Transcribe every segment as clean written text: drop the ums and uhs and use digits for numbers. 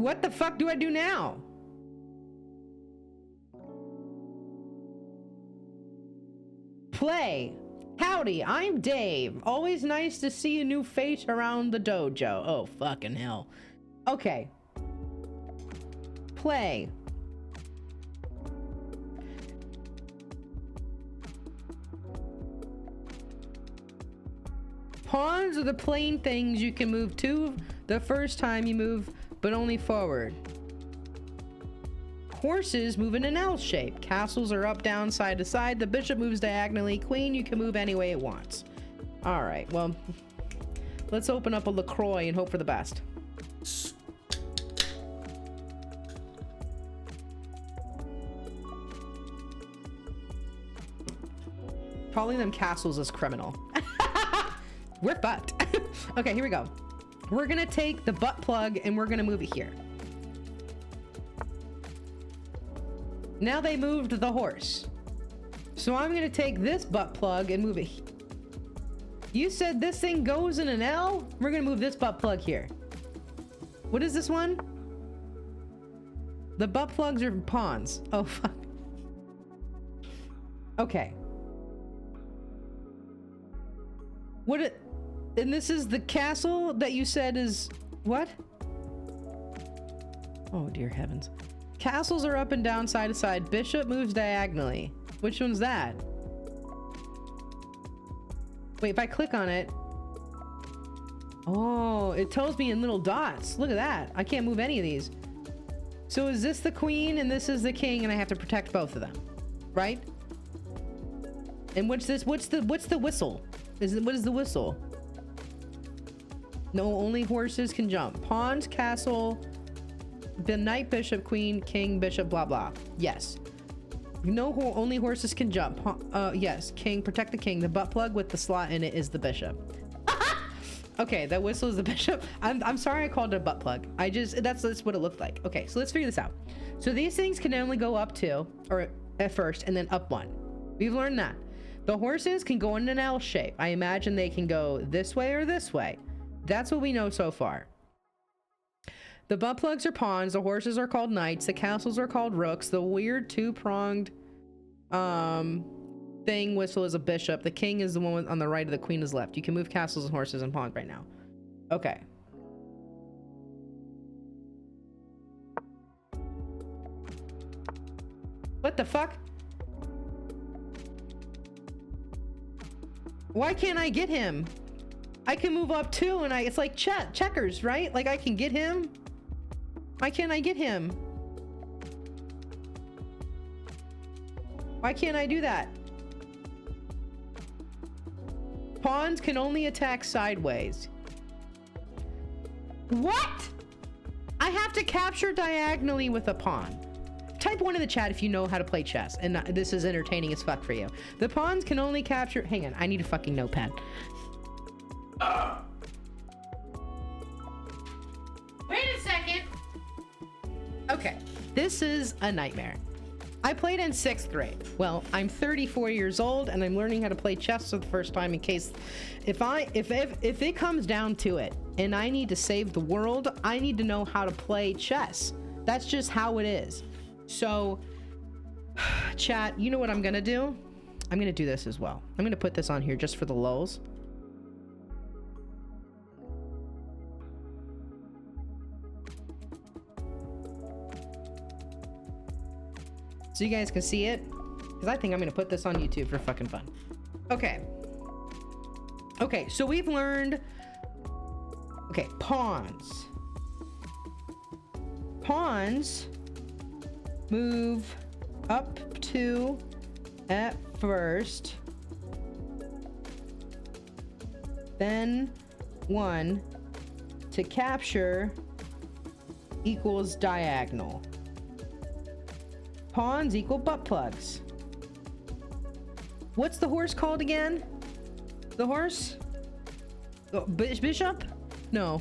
What the fuck do I do now? Play. Howdy, I'm Dave. Always nice to see a new face around the dojo. Oh, fucking hell. Okay. Play. Pawns are the plain things you can move to the first time you move, but only forward. Horses move in an L shape. Castles are up, down, side to side. The bishop moves diagonally. Queen, you can move any way it wants. All right, well, let's open up a LaCroix and hope for the best. Calling them castles is criminal. We're fucked. Okay, here we go. We're gonna take the butt plug and we're gonna move it here. Now they moved the horse. So I'm gonna take this butt plug and move it. You said this thing goes in an L? We're gonna move this butt plug here. What is this one? The butt plugs are pawns. Oh, fuck. Okay. What it... And this is the castle that you said is... What? Oh, dear heavens. Castles are up and down, side to side. Bishop moves diagonally. Which one's that? Wait, if I click on it... Oh, it tells me in little dots. Look at that. I can't move any of these. So is this the queen and this is the king and I have to protect both of them? Right? And what's this? What's the whistle? What is the whistle? No, only horses can jump. Pawns, castle... The knight, bishop, queen, king, bishop, blah, blah. Yes. No, only horses can jump. Yes. King, protect the king. The butt plug with the slot in it is the bishop. Okay, that whistle is the bishop. I'm sorry I called it a butt plug. That's what it looked like. Okay, so let's figure this out. So these things can only go up 2, or at first, and then up 1. We've learned that. The horses can go in an L shape. I imagine they can go this way or this way. That's what we know so far. The butt plugs are pawns, the horses are called knights, the castles are called rooks, the weird 2-pronged thing whistle is a bishop, the king is the one on the right, of the queen is left. You can move castles and horses and pawns right now. Okay. What the fuck? Why can't I get him? I can move up 2 and it's like checkers, right? Like I can get him. Why can't I get him? Why can't I do that? Pawns can only attack sideways. What? I have to capture diagonally with a pawn. Type 1 in the chat if you know how to play chess and this is entertaining as fuck for you. The pawns can only capture... Hang on, I need a fucking notepad. Wait a second. Okay, this is a nightmare. I played in 6th grade. Well, I'm 34 years old and I'm learning how to play chess for the first time in case if it comes down to it and I need to save the world, I need to know how to play chess. That's just how it is. So, chat, you know what I'm gonna do? I'm gonna do this as well. I'm gonna put this on here just for the lulz. So you guys can see it, because I think I'm gonna put this on YouTube for fucking fun. Okay. Okay, so we've learned, okay, pawns. Pawns move up 2 at first, then 1 to capture equals diagonal. Pawns equal butt plugs. What's the horse called again? The horse? Oh, bishop? No.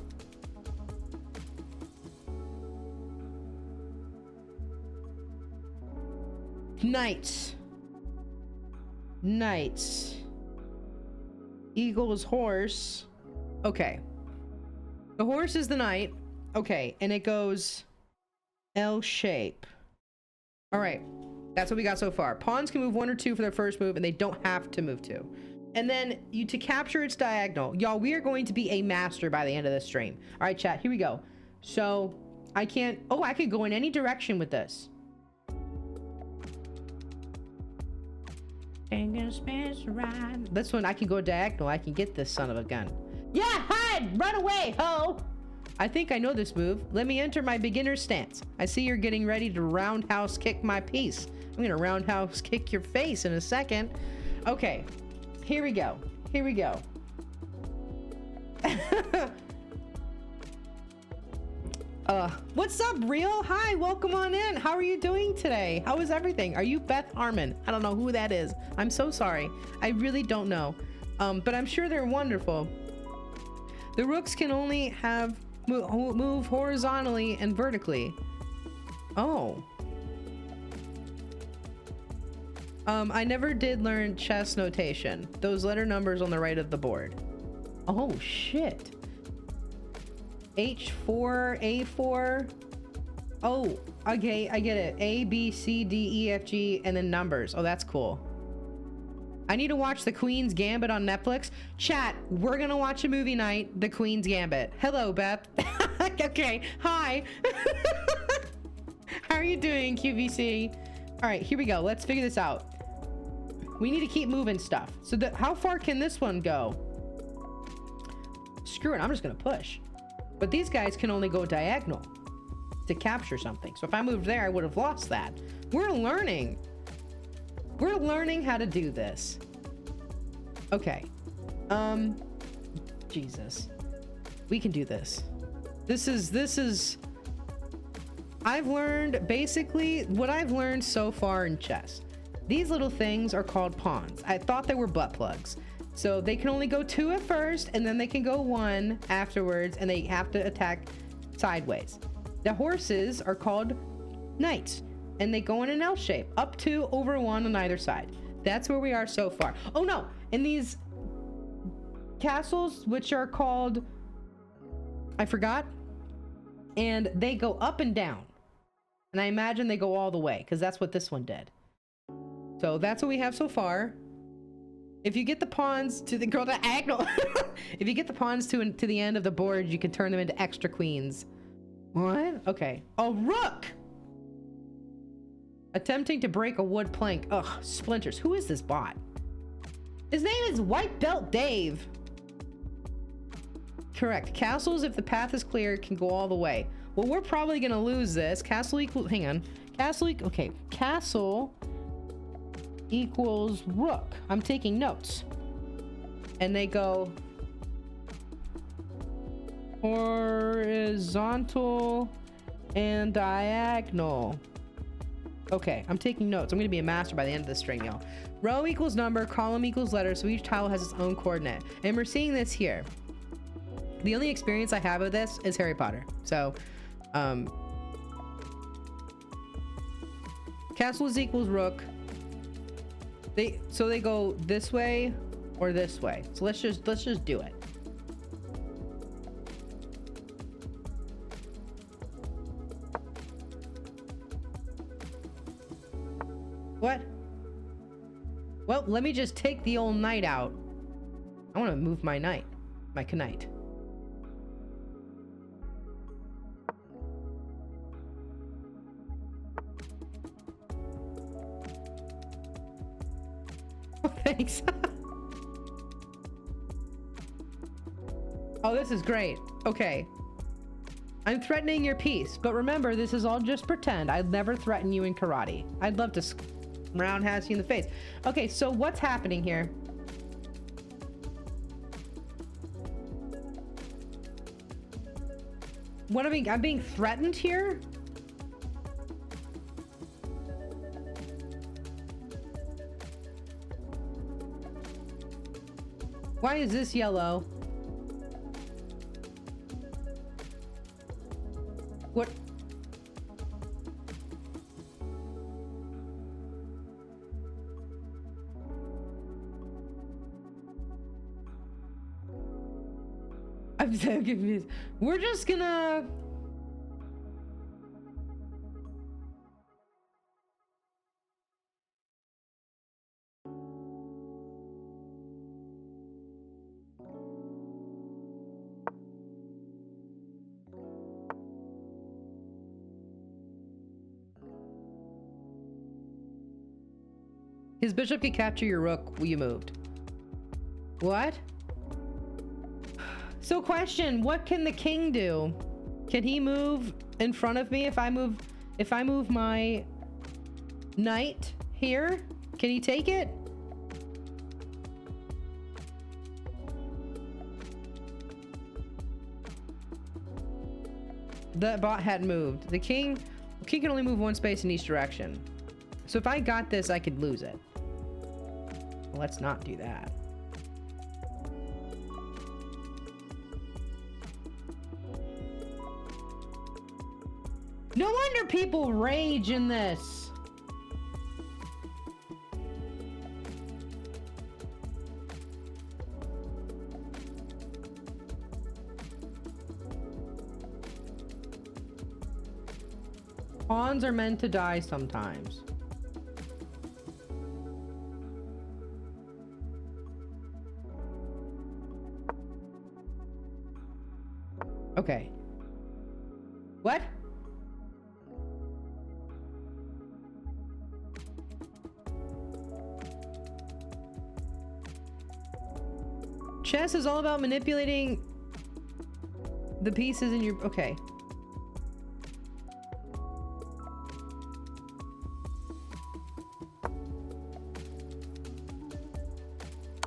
Knights. Knights. Eagles horse. Okay. The horse is the knight. Okay, and it goes L shape. All right, that's what we got so far. Pawns can move 1 or 2 for their first move, and they don't have to move 2. And then to capture its diagonal. Y'all, we are going to be a master by the end of this stream. All right, chat, here we go. So I can't, oh, I could go in any direction with this. This one, I can go diagonal. I can get this son of a gun. Yeah, hide! Run away, ho! I think I know this move. Let me enter my beginner's stance. I see you're getting ready to roundhouse kick my piece. I'm gonna roundhouse kick your face in a second. Okay, here we go. Here we go. What's up, Real? Hi, welcome on in. How are you doing today? How is everything? Are you Beth Harmon? I don't know who that is. I'm so sorry. I really don't know. But I'm sure they're wonderful. The rooks can only move horizontally and vertically. Oh. I never did learn chess notation. Those letter numbers on the right of the board. Oh, shit. H4, A4. Oh, okay, I get it. A, B, C, D, E, F, G, and then numbers. Oh, that's cool. I need to watch The Queen's Gambit on Netflix. Chat, we're gonna watch a movie night, The Queen's Gambit. Hello, Beth. Okay, hi. How are you doing, QVC? All right, here we go. Let's figure this out. We need to keep moving stuff. So how far can this one go? Screw it, I'm just gonna push. But these guys can only go diagonal to capture something. So if I moved there, I would have lost that. We're learning. We're learning how to do this. Okay. Jesus. We can do this. This is I've learned basically what I've learned so far in chess. These little things are called pawns. I thought they were butt plugs. So they can only go 2 at first, and then they can go 1 afterwards, and they have to attack sideways. The horses are called knights, and they go in an L shape, up 2, over 1 on either side. That's where we are so far. Oh no, and these castles, which are called, I forgot, and they go up and down. And I imagine they go all the way, because that's what this one did. So that's what we have so far. If you get the pawns to the diagonal, if you get the pawns to the end of the board, you can turn them into extra queens. What? Okay. A rook! Attempting to break a wood plank. Ugh, splinters. Who is this bot? His name is White Belt Dave. Correct. Castles, if the path is clear, can go all the way. Well, we're probably gonna lose this. Castle equals, hang on. Okay. Castle equals rook. I'm taking notes. And they go horizontal and diagonal. Okay, I'm taking notes. I'm gonna be a master by the end of this string, y'all. Row equals number, column equals letter, so each tile has its own coordinate. And we're seeing this here. The only experience I have of this is Harry Potter. So, castles equals rook. So they go this way or this way. So let's just do it. What? Well, let me just take the old knight out. I want to move my knight, my knight. Thanks. Oh, this is great. Okay. I'm threatening your peace, but remember, this is all just pretend. I'd never threaten you in karate. I'd love to roundhouse you in the face. Okay, so what's happening here? What am I'm being threatened here? Why is this yellow? What? I'm so confused. We're just gonna... His bishop can capture your rook. You moved. What? So question, what can the king do? Can he move in front of me if I move my knight here? Can he take it? The bot hadn't moved. The king can only move one space in each direction. So if I got this, I could lose it. Well, let's not do that. No wonder people rage in this. Pawns are meant to die sometimes. Okay. What? Chess is all about manipulating the pieces in your... Okay.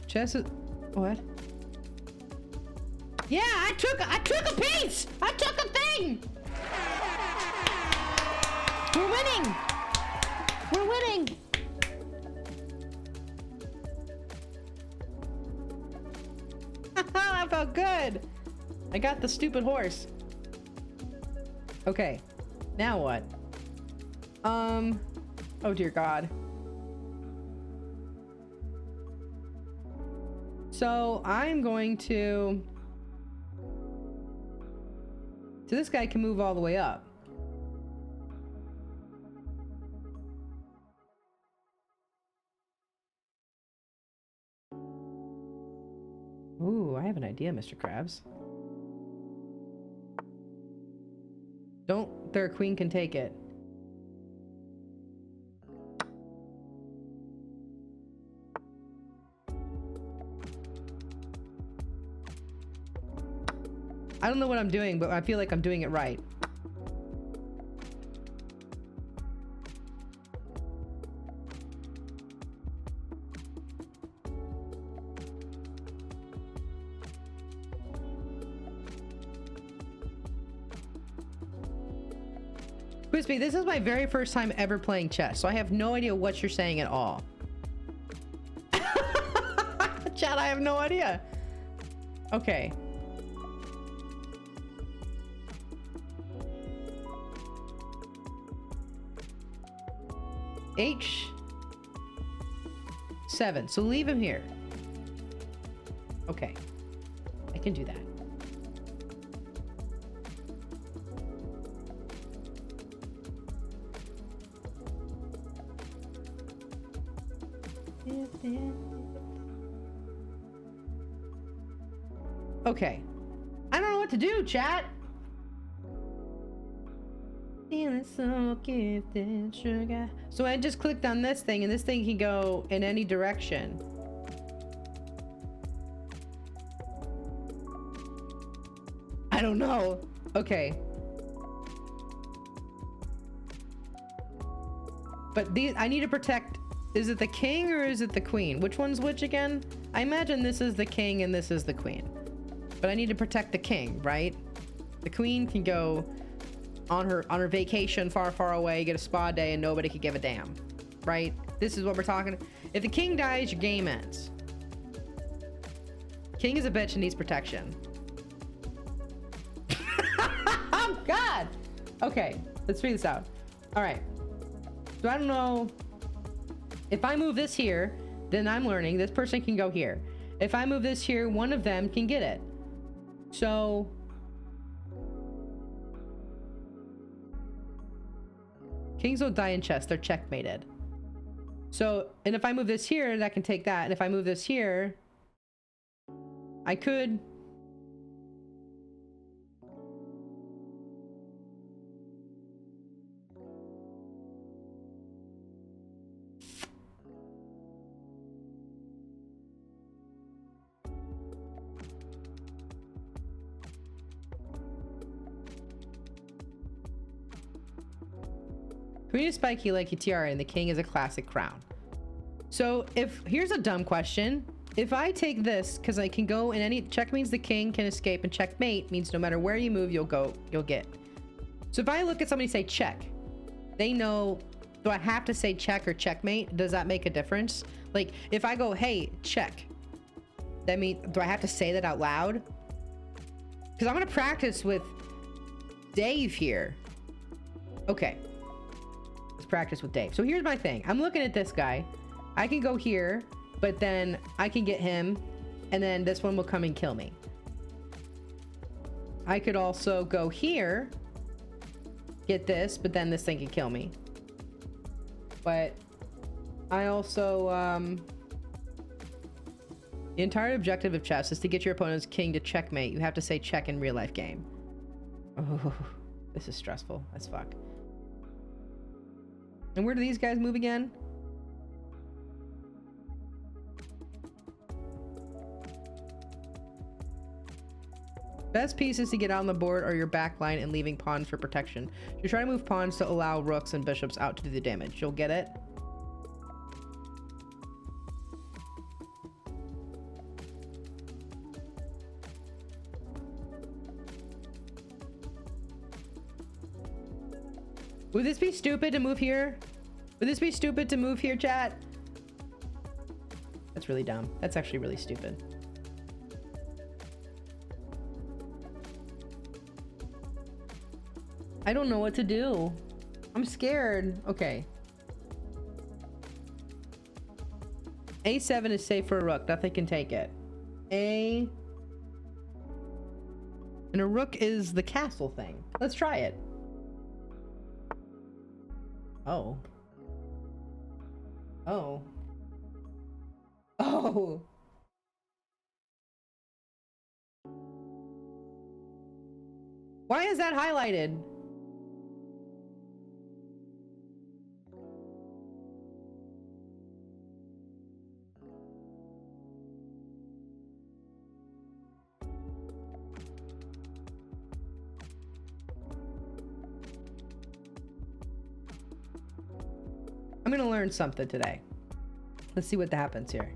Chess is... What? Yeah, I took a piece! I took a thing! We're winning! We're winning! That felt good! I got the stupid horse. Okay. Now what? Oh dear God. So I'm going to... So this guy can move all the way up. Ooh, I have an idea, Mr. Krabs. Their queen can take it. I don't know what I'm doing, but I feel like I'm doing it right. Crispy, this is my very first time ever playing chess, so I have no idea what you're saying at all. Chat, I have no idea. Okay. H7. So leave him here. Okay. I can do that. Okay. I don't know what to do, chat. Feeling so gifted, sugar. So I just clicked on this thing, and this thing can go in any direction. I don't know. Okay. But these, I need to protect. Is it the king or is it the queen? Which one's which again? I imagine this is the king and this is the queen. But I need to protect the king, right? The queen can go on her vacation far, far away, get a spa day, and nobody could give a damn, right? This is what we're talking. If the king dies, your game ends. King is a bitch and needs protection. Oh God. Okay, let's figure this out. All right. So I don't know. If I move this here, then I'm learning this person can go here. If I move this here, one of them can get it. So kings don't die in chess, they're checkmated. So, and if I move this here, that can take that. And if I move this here, I could... Queen is spiky like a tiara and the king is a classic crown. So if, here's a dumb question. If I take this, because I can go in any, check means the king can escape, and checkmate means no matter where you move, you'll get. So if I look at somebody say check, they know, do I have to say check or checkmate? Does that make a difference? Like if I go, hey, check, that means, do I have to say that out loud? Because I'm gonna practice with Dave here. Okay, let's practice with Dave. So here's my thing. I'm looking at this guy. I can go here, but then I can get him, and then this one will come and kill me. I could also go here, get this, but then this thing can kill me. But I also, the entire objective of chess is to get your opponent's king to checkmate. You have to say check in real life game. Oh, this is stressful as fuck. And where do these guys move again? Best pieces to get out on the board are your back line and leaving pawns for protection. You try to move pawns to allow rooks and bishops out to do the damage. You'll get it. Would this be stupid to move here? Would this be stupid to move here, chat? That's really dumb. That's actually really stupid. I don't know what to do. I'm scared. Okay. A7 is safe for a rook. Nothing can take it. And a rook is the castle thing. Let's try it. Oh. Oh. Oh. Why is that highlighted? I'm gonna learn something today. Let's see what happens here.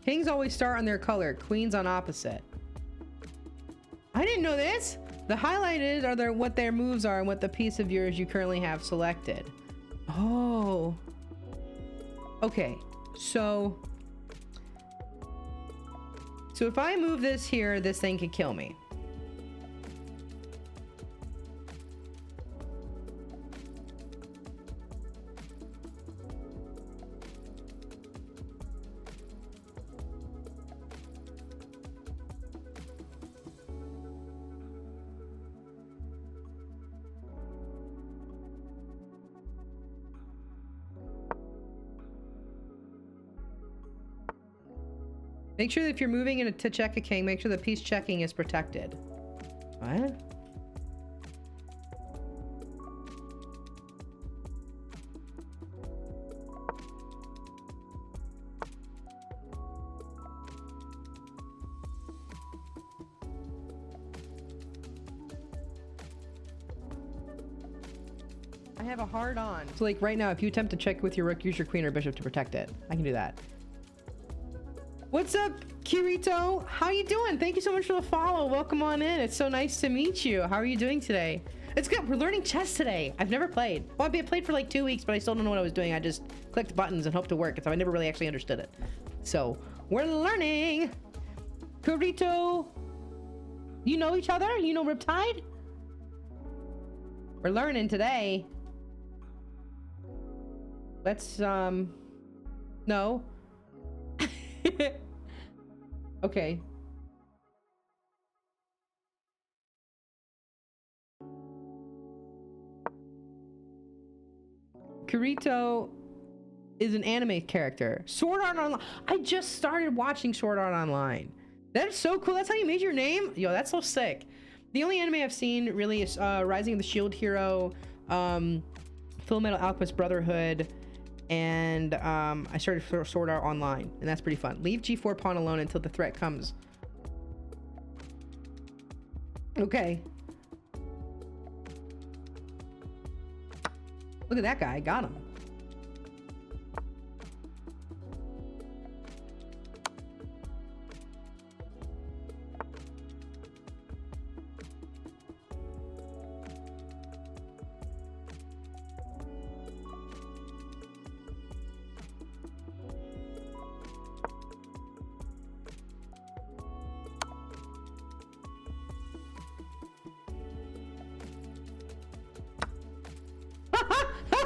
Kings always start on their color, queens on opposite. I didn't know this. The highlighted are what their moves are and what the piece of yours you currently have selected. Oh. Okay, so if I move this here, this thing could kill me. Make sure that if you're moving in to check a king, make sure the piece checking is protected. What? I have a hard on. So like right now, if you attempt to check with your rook, use your queen or bishop to protect it. I can do that. What's up, Kirito? How you doing? Thank you so much for the follow. Welcome on in. It's so nice to meet you. How are you doing today? It's good. We're learning chess today. I've never played. Well, I've played for like 2 weeks, but I still don't know what I was doing. I just clicked buttons and hoped to work. So I never really actually understood it. So we're learning. Kirito, you know each other? You know Riptide? We're learning today. Let's, no. Okay. Kirito is an anime character. Sword Art Online. I just started watching Sword Art Online. That's so cool. That's how you made your name? Yo, that's so sick. The only anime I've seen really is Rising of the Shield Hero, Full Metal Alchemist Brotherhood, And I started Sword Art Online, and that's pretty fun. Leave g4 pawn alone until the threat comes. Okay. Look at that guy. I got him.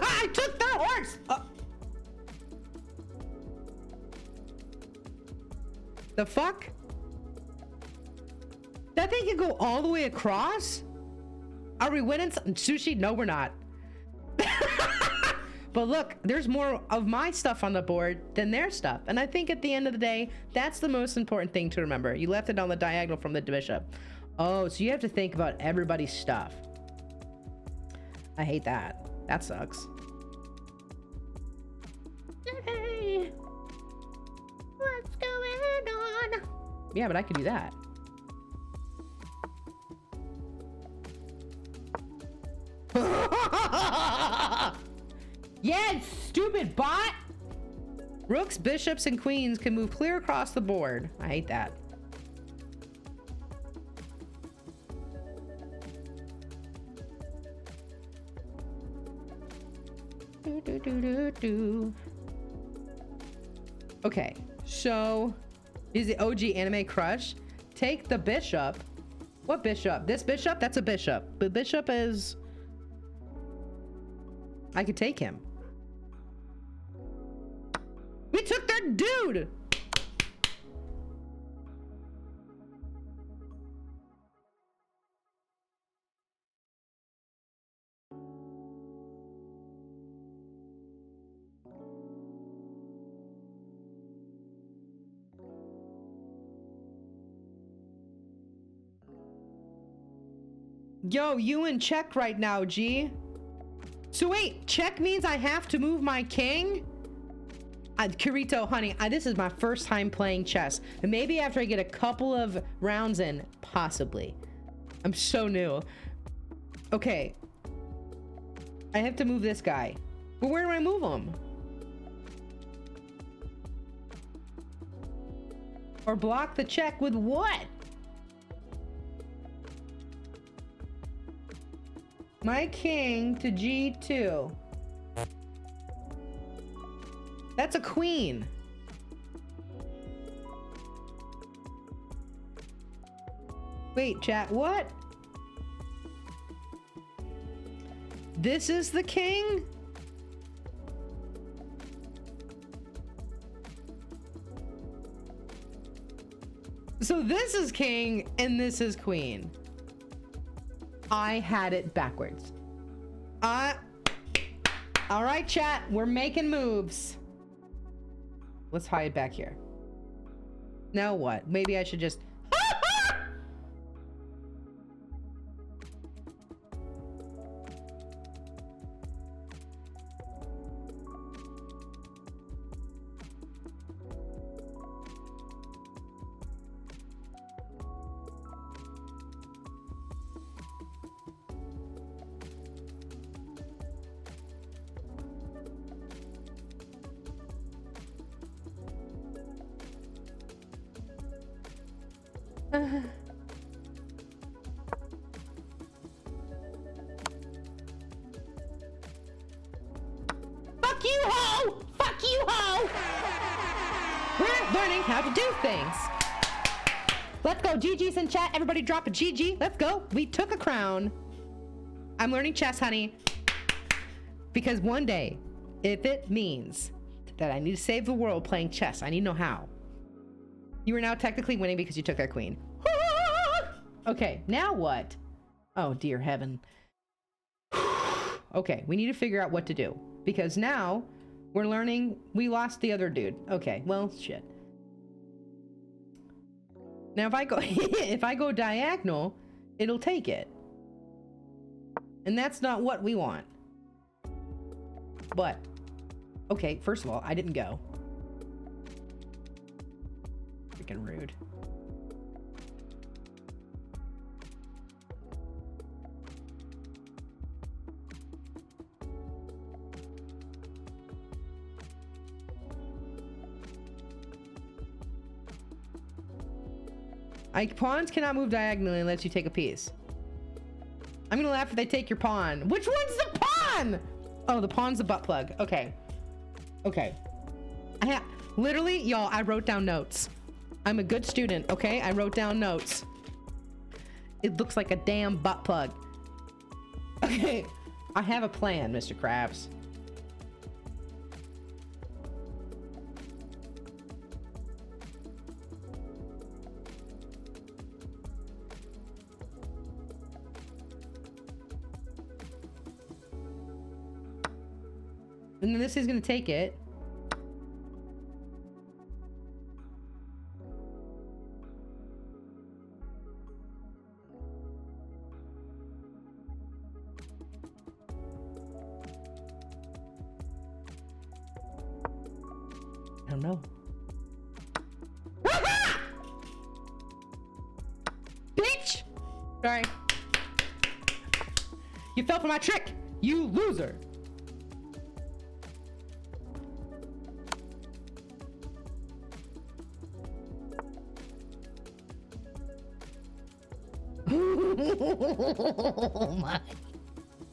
I took their horse! The fuck? That thing can go all the way across? Are we winning sushi? No, we're not. But look, there's more of my stuff on the board than their stuff. And I think at the end of the day, that's the most important thing to remember. You left it on the diagonal from the bishop. Oh, so you have to think about everybody's stuff. I hate that. That sucks. Hey, what's going on? Yeah, but I could do that. Yes, stupid bot! Rooks, bishops, and queens can move clear across the board. I hate that. Okay, so is the OG anime crush? Take the bishop. What bishop? This bishop? That's a bishop. But bishop is... I could take him. We took their dude! Yo, you in check right now, G. So wait, check means I have to move my king? Kirito, honey, this is my first time playing chess. And maybe after I get a couple of rounds in, possibly. I'm so new. Okay. I have to move this guy. But where do I move him? Or block the check with what? My king to G2. That's a queen. Wait, chat, what? This is the king? So this is king and this is queen. I had it backwards. All right, chat, we're making moves. Let's hide back here. Now what? Maybe I should just... Fuck you, ho! Fuck you, ho! We're learning how to do things. Let's go. GG's in chat. Everybody drop a GG. Let's go. We took a crown. I'm learning chess, honey. Because one day, if it means that I need to save the world playing chess, I need to know how. You are now technically winning because you took their queen. Okay, now what? Oh, dear heaven. Okay, we need to figure out what to do. Because now, we're learning we lost the other dude. Okay, well, shit. Now, if I go if I go diagonal, it'll take it. And that's not what we want. But, Okay, first of all, I didn't go. Freaking rude. Pawns cannot move diagonally unless you take a piece. I'm gonna laugh if they take your pawn. Which one's the pawn? Oh, the pawn's the butt plug. Okay. Okay. Literally, y'all, I wrote down notes. I'm a good student, okay? I wrote down notes. It looks like a damn butt plug. Okay. I have a plan, Mr. Krabs. And then this is gonna take it. I don't know. Bitch! Sorry. You fell for my trick, you loser. Oh my.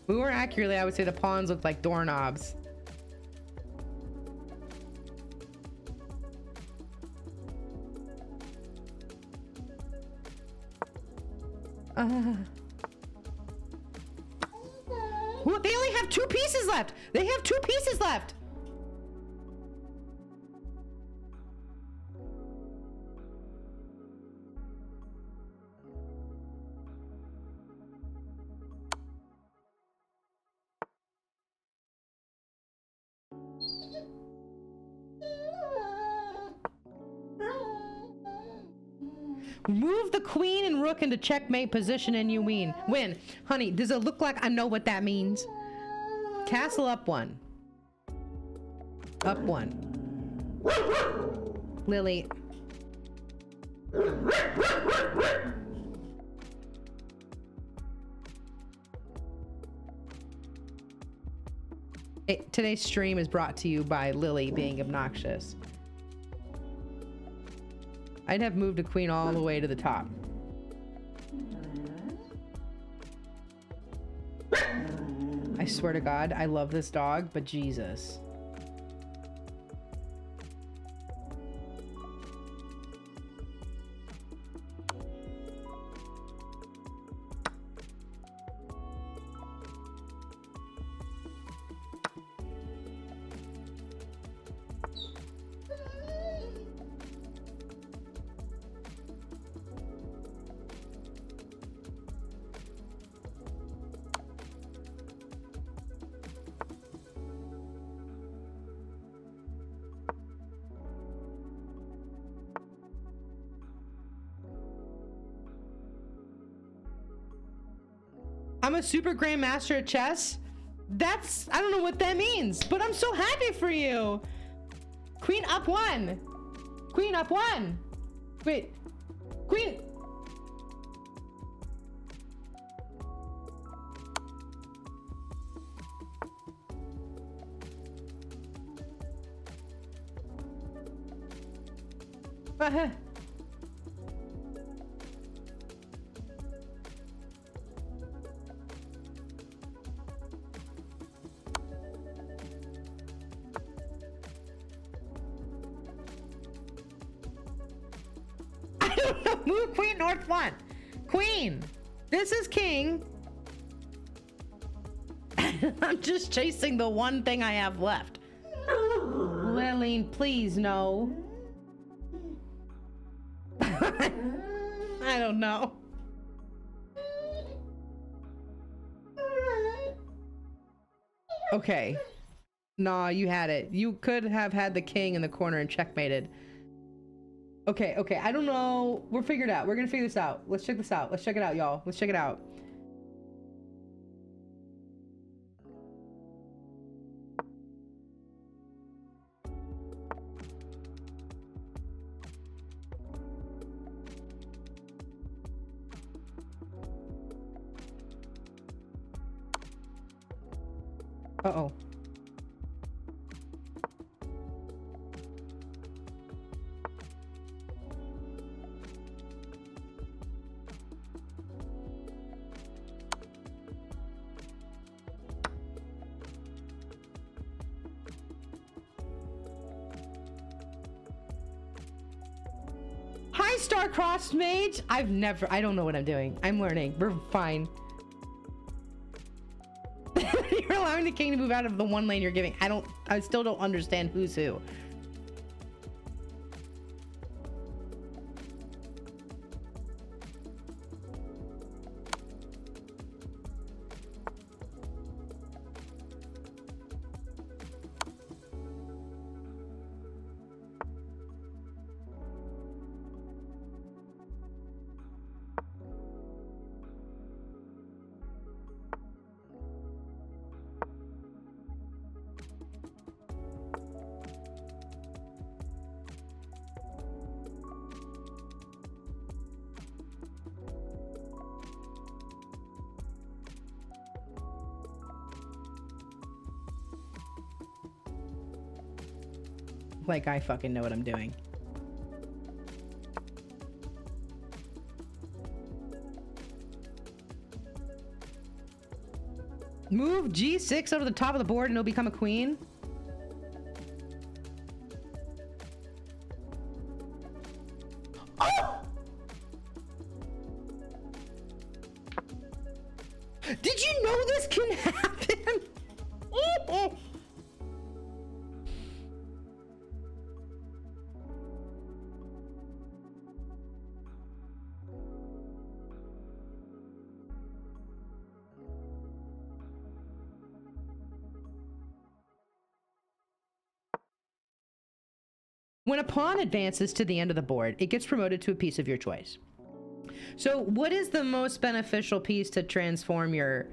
More accurately, I would say the pawns look like doorknobs. Well, they only have 2 pieces left. They have 2 pieces left. Move the queen and rook into checkmate position and you win. Honey, does it look like I know what that means? Castle up 1. Up 1. Lily. Today's stream is brought to you by Lily being obnoxious. I'd have moved a queen all the way to the top. I swear to God, I love this dog, but Jesus. I'm a super grandmaster at chess. I don't know what that means, but I'm so happy for you. Queen up 1. Queen up 1. Wait, queen. Move queen north 1. Queen. This is king. I'm just chasing the one thing I have left. Liline, please no. I don't know. Okay. Nah, you had it. You could have had the king in the corner and checkmated. Okay, okay, I don't know. We're figured out. We're gonna figure this out. Let's check this out. Let's check it out, y'all. Let's check it out. Uh-oh. Hi, star-crossed mage! I don't know what I'm doing. I'm learning. We're fine. You're allowing the king to move out of the one lane you're giving. I still don't understand who's who. Like I fucking know what I'm doing. Move G6 over the top of the board and it'll become a queen. Oh! Did you know this can happen? When a pawn advances to the end of the board, it gets promoted to a piece of your choice. So what is the most beneficial piece to transform your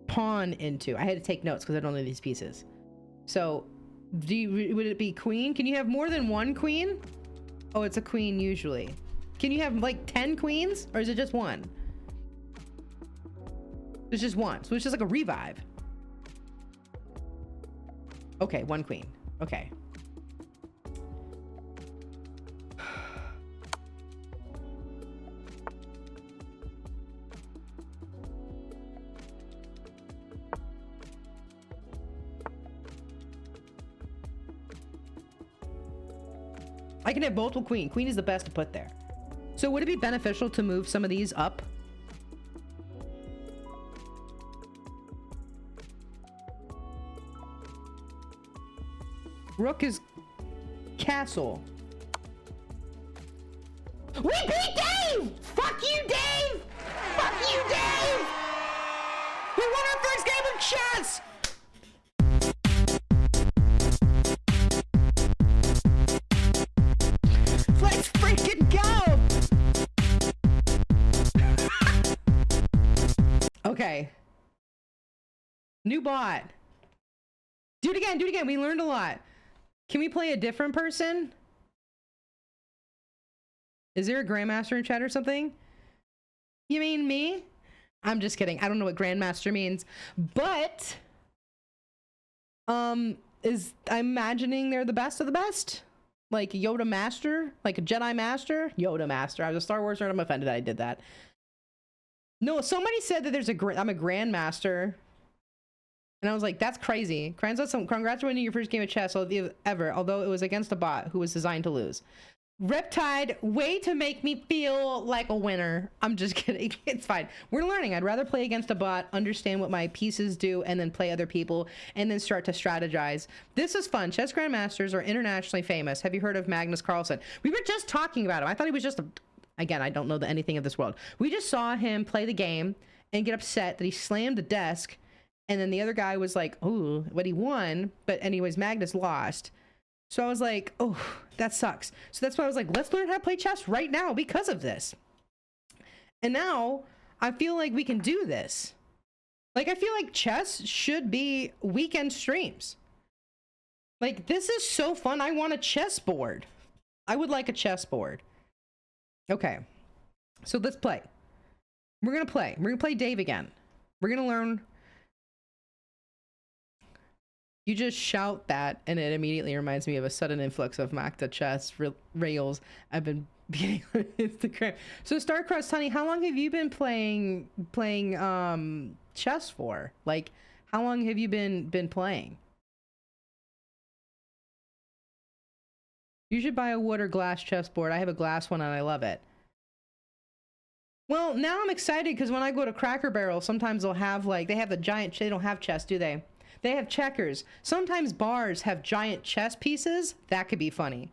pawn into? I had to take notes because I don't know these pieces. So would it be queen? Can you have more than one queen? Oh, it's a queen usually. Can you have like 10 queens or is it just one? There's just one. So it's just like a revive. Okay, one queen. Okay. I can have multiple queen. Queen is the best to put there. So would it be beneficial to move some of these up? Rook is castle. We beat Dave! Fuck you, Dave! Fuck you, Dave! We won our first game of chess! Let's freaking go! Okay. New bot. Do it again, do it again. We learned a lot. Can we play a different person? Is there a grandmaster in chat or something? You mean me? I'm just kidding. I don't know what grandmaster means, but I'm imagining they're the best of the best. Like Yoda Master, like a Jedi Master, Yoda Master. I was a Star Wars nerd. I'm offended that I did that. No, somebody said that I'm a Grandmaster. And I was like, that's crazy. Congrats on winning your first game of chess ever, although it was against a bot who was designed to lose. Riptide, way to make me feel like a winner. I'm just kidding. It's fine. We're learning. I'd rather play against a bot, understand what my pieces do, and then play other people, and then start to strategize. This is fun. Chess Grandmasters are internationally famous. Have you heard of Magnus Carlsen? We were just talking about him. I thought he was just again, I don't know anything of this world. We just saw him play the game and get upset that he slammed the desk, and then the other guy was like, "Ooh," but he won. But anyways, Magnus lost. So I was like, oh, that sucks. So that's why I was like, let's learn how to play chess right now because of this. And now I feel like we can do this. Like, I feel like chess should be weekend streams. Like, this is so fun. I want a chessboard. I would like a chessboard. Okay. So let's play. We're going to play. We're going to play Dave again. We're going to learn You just shout that, and it immediately reminds me of a sudden influx of Macta chess rails I've been being on Instagram. So Starcrust, honey, how long have you been playing chess for? Like, how long have you been playing? You should buy a wood or glass chessboard. I have a glass one and I love it. Well, now I'm excited because when I go to Cracker Barrel, sometimes they'll have like, they have the giant, they don't have chess, do they? They have checkers. Sometimes bars have giant chess pieces. That could be funny.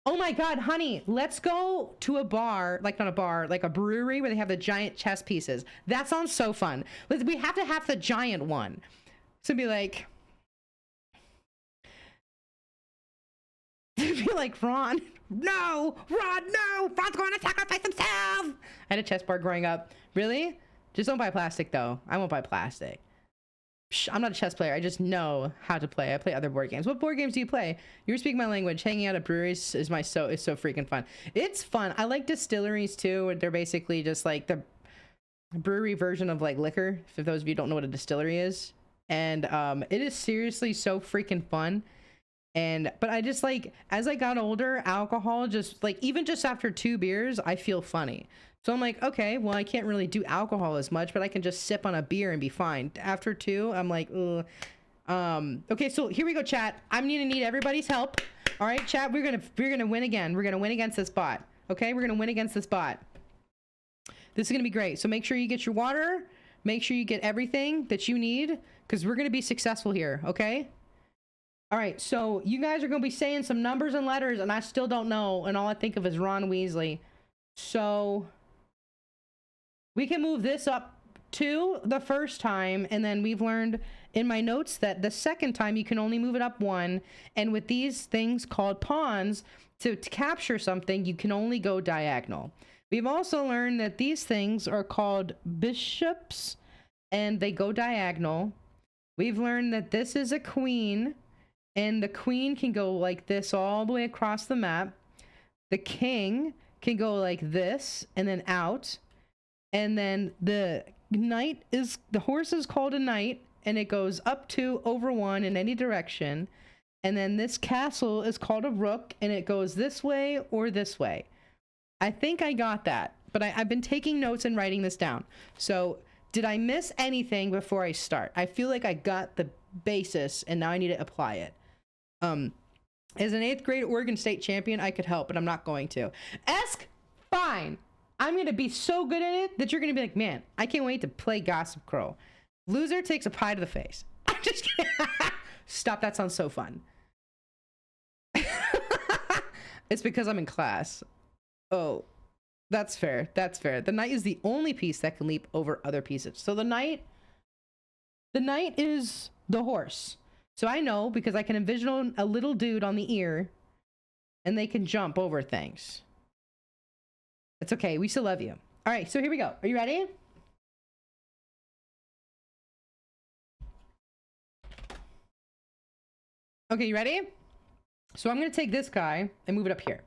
Oh my God, honey, let's go to a bar, like not a bar, like a brewery where they have the giant chess pieces. That sounds so fun. We have to have the giant one. So be like, be like, Ron, no, Ron's going to sacrifice himself. I had a chess bar growing up. Really? Just don't buy plastic though. I won't buy plastic. I'm not a chess player. I just know how to play. I play other board games. What board games do you play? You're speaking my language. Hanging out at breweries is so freaking fun. It's fun. I like distilleries too. They're basically just like the brewery version of like liquor. For those of you who don't know what a distillery is, and it is seriously so freaking fun. But I just like, as I got older, alcohol just like, even just after 2 beers, I feel funny. So I'm like, okay, well, I can't really do alcohol as much, but I can just sip on a beer and be fine. After 2, I'm like, ugh. Okay, so here we go, chat. I'm gonna need everybody's help. All right, chat, we're gonna win again. We're gonna win against this bot. Okay, we're gonna win against this bot. This is gonna be great. So make sure you get your water. Make sure you get everything that you need, because we're gonna be successful here. Okay. All right, so you guys are gonna be saying some numbers and letters, and I still don't know, and all I think of is Ron Weasley. So we can move this up 2 the first time, and then we've learned in my notes that the second time you can only move it up 1, and with these things called pawns, to capture something, you can only go diagonal. We've also learned that these things are called bishops, and they go diagonal. We've learned that this is a queen, and the queen can go like this all the way across the map. The king can go like this and then out. And then the horse is called a knight, and it goes up 2 over 1 in any direction. And then this castle is called a rook, and it goes this way or this way. I think I got that, but I've been taking notes and writing this down. So did I miss anything before I start? I feel like I got the basis, and now I need to apply it. As an 8th grade Oregon State champion, I could help, but I'm not going to. Esk, fine. I'm going to be so good at it that you're going to be like, man, I can't wait to play Gossip Crow. Loser takes a pie to the face. I'm just kidding. Stop, that sounds so fun. It's because I'm in class. Oh, that's fair. That's fair. The knight is the only piece that can leap over other pieces. So the knight is the horse. So I know because I can envision a little dude on the ear, and they can jump over things. It's okay. We still love you. All right, so here we go. Are you ready? Okay, you ready? So I'm going to take this guy and move it up here.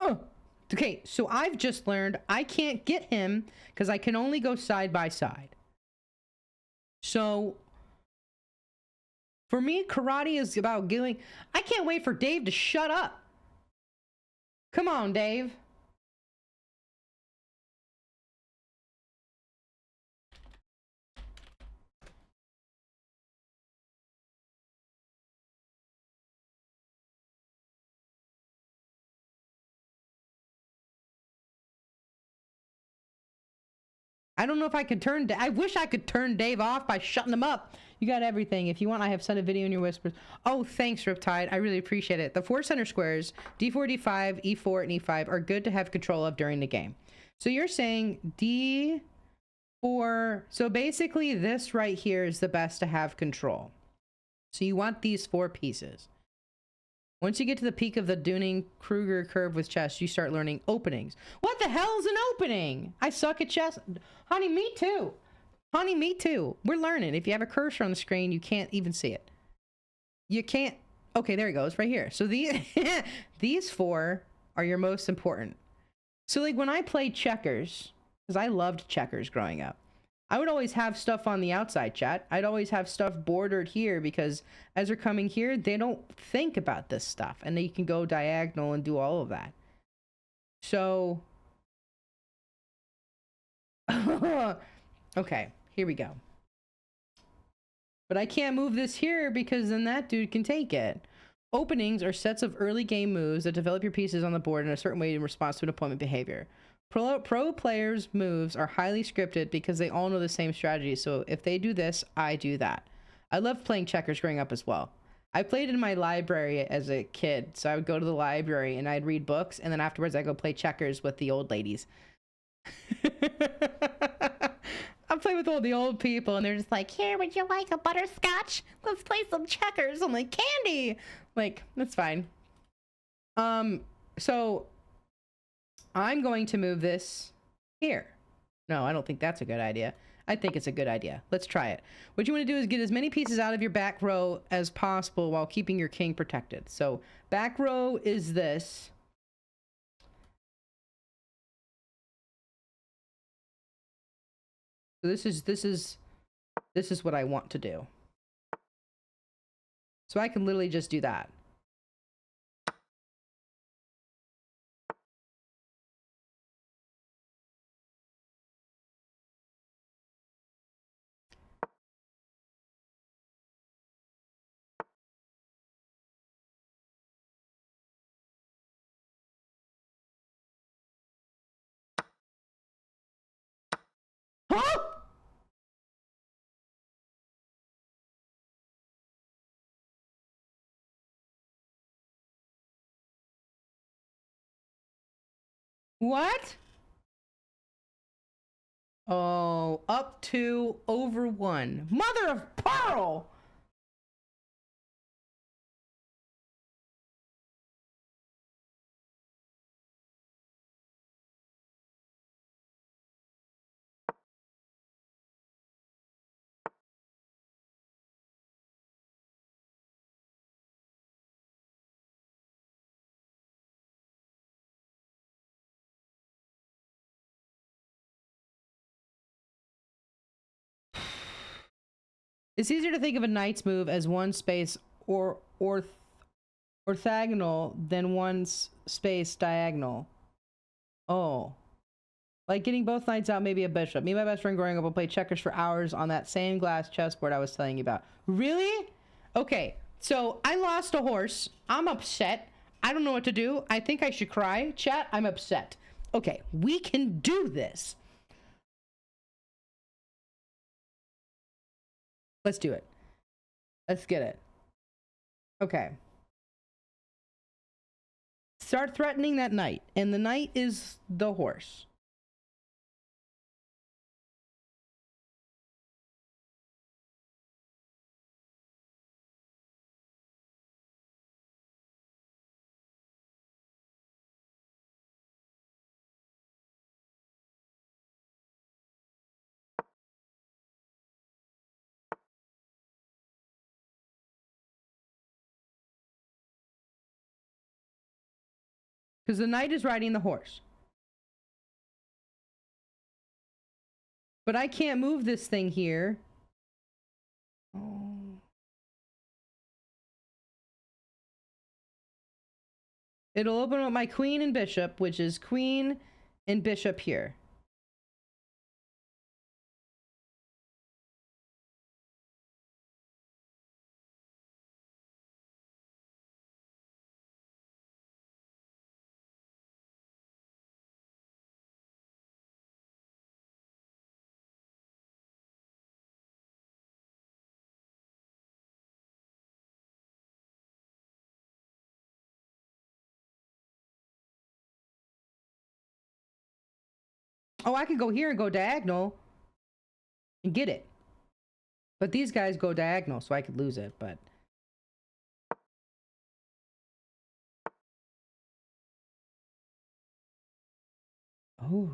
Oh, okay. So I've just learned I can't get him because I can only go side by side. So for me, karate is about giving. I can't wait for Dave to shut up. Come on, Dave. I don't know if I could turn. I wish I could turn Dave off by shutting him up. You got everything. If you want, I have sent a video in your whispers. Oh, thanks, Riptide. I really appreciate it. The 4 center squares, D4, D5, E4, and E5 are good to have control of during the game. So you're saying D4. So basically, this right here is the best to have control. So you want these 4 pieces. Once you get to the peak of the Dunning-Kruger curve with chess, you start learning openings. What the hell is an opening? I suck at chess. Honey, me too. Honey, me too. We're learning. If you have a cursor on the screen, you can't even see it. You can't. Okay, there it goes, right here. So these 4 are your most important. So like when I played checkers, because I loved checkers growing up, I would always have stuff on the outside, chat. I'd always have stuff bordered here because as they're coming here, they don't think about this stuff. And they can go diagonal and do all of that. So... okay, here we go. But I can't move this here because then that dude can take it. Openings are sets of early game moves that develop your pieces on the board in a certain way in response to an opponent behavior. Pro players' moves are highly scripted because they all know the same strategy. So if they do this, I do that. I loved playing checkers growing up as well. I played in my library as a kid. So I would go to the library and I'd read books. And then afterwards I'd go play checkers with the old ladies. I play with all the old people and they're just like, here, would you like a butterscotch? Let's play some checkers. I'm like, candy. Like, that's fine. So I'm going to move this here. No, I don't think that's a good idea. I think it's a good idea. Let's try it. What you want to do is get as many pieces out of your back row as possible while keeping your king protected. So back row is this. So this is what I want to do. So I can literally just do that. Huh? What? Oh, up 2 over 1. Mother of pearl! It's easier to think of a knight's move as one space or orthogonal than one space diagonal. Oh. Like getting both knights out, maybe a bishop. Me and my best friend growing up will play checkers for hours on that same glass chessboard I was telling you about. Really? Okay, so I lost a horse. I'm upset. I don't know what to do. I think I should cry. Chat, I'm upset. Okay, we can do this. Let's do it. Let's get it. Okay. Start threatening that knight. And the knight is the horse. Because the knight is riding the horse. But I can't move this thing here. Oh. It'll open up my queen and bishop, which is queen and bishop here. Oh, I could go here and go diagonal and get it. But these guys go diagonal, so I could lose it, but... Oh.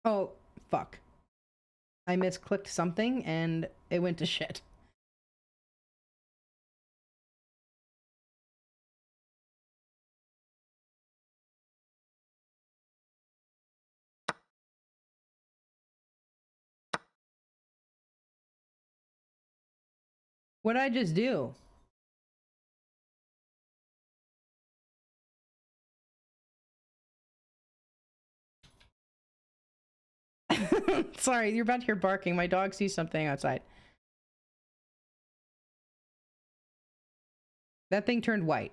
Oh, fuck. I misclicked something and it went to shit. What did I just do? Sorry, you're about to hear barking. My dog sees something outside. That thing turned white.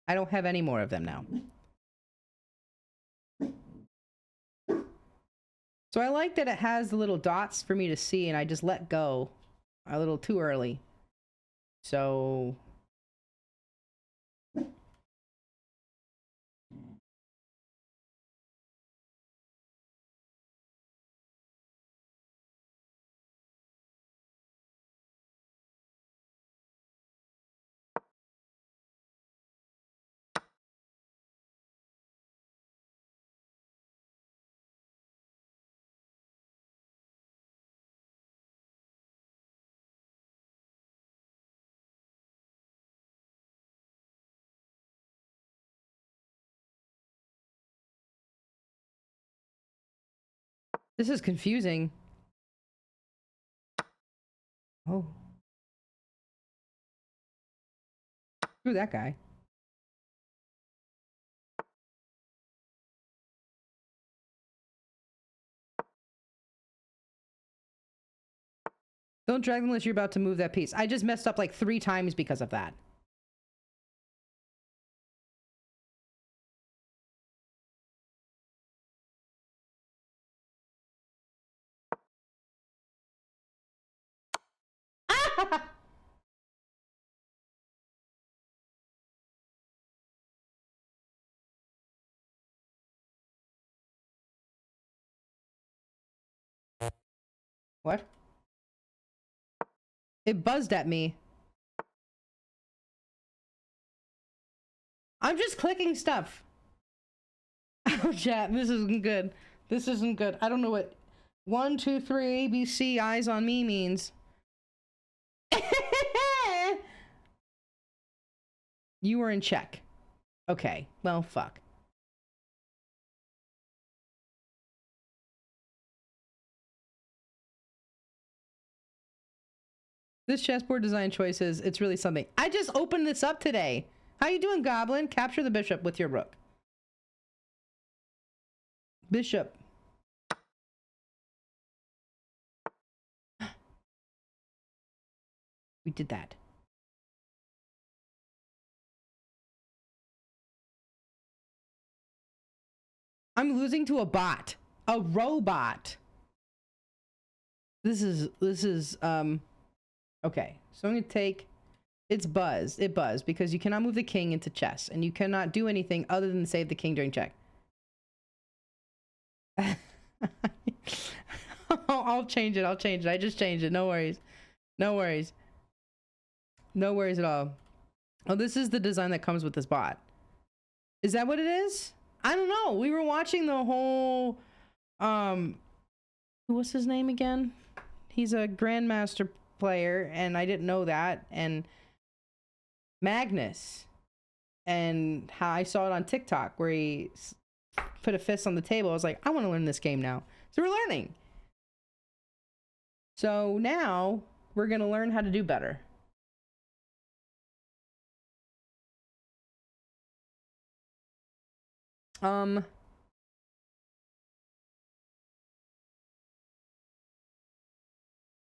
I don't have any more of them now. So I like that it has the little dots for me to see, and I just let go a little too early. So... This is confusing. Oh. Screw that guy. Don't drag them unless you're about to move that piece. I just messed up like 3 times because of that. What? It buzzed at me. I'm just clicking stuff. Oh, chat, this isn't good. This isn't good. I don't know what 1, 2, 3, ABC, eyes on me means. You were in check. Okay, well, fuck. This chessboard design choices, it's really something. I just opened this up today. How you doing, Goblin? Capture the bishop with your rook. Bishop. We did that. I'm losing to a bot. A robot. This is, okay. So I'm gonna take, it's buzz. It buzzed because you cannot move the king into chess and you cannot do anything other than save the king during check. I'll change it. I'll change it. I just changed it. No worries. No worries. No worries at all. Oh, this is the design that comes with this bot. Is that what it is? I don't know. We were watching the whole, what's his name again? He's a grandmaster player, and I didn't know that. And Magnus, and how I saw it on TikTok where he put a fist on the table. I was like, I want to learn this game now. So we're learning. So now we're gonna learn how to do better.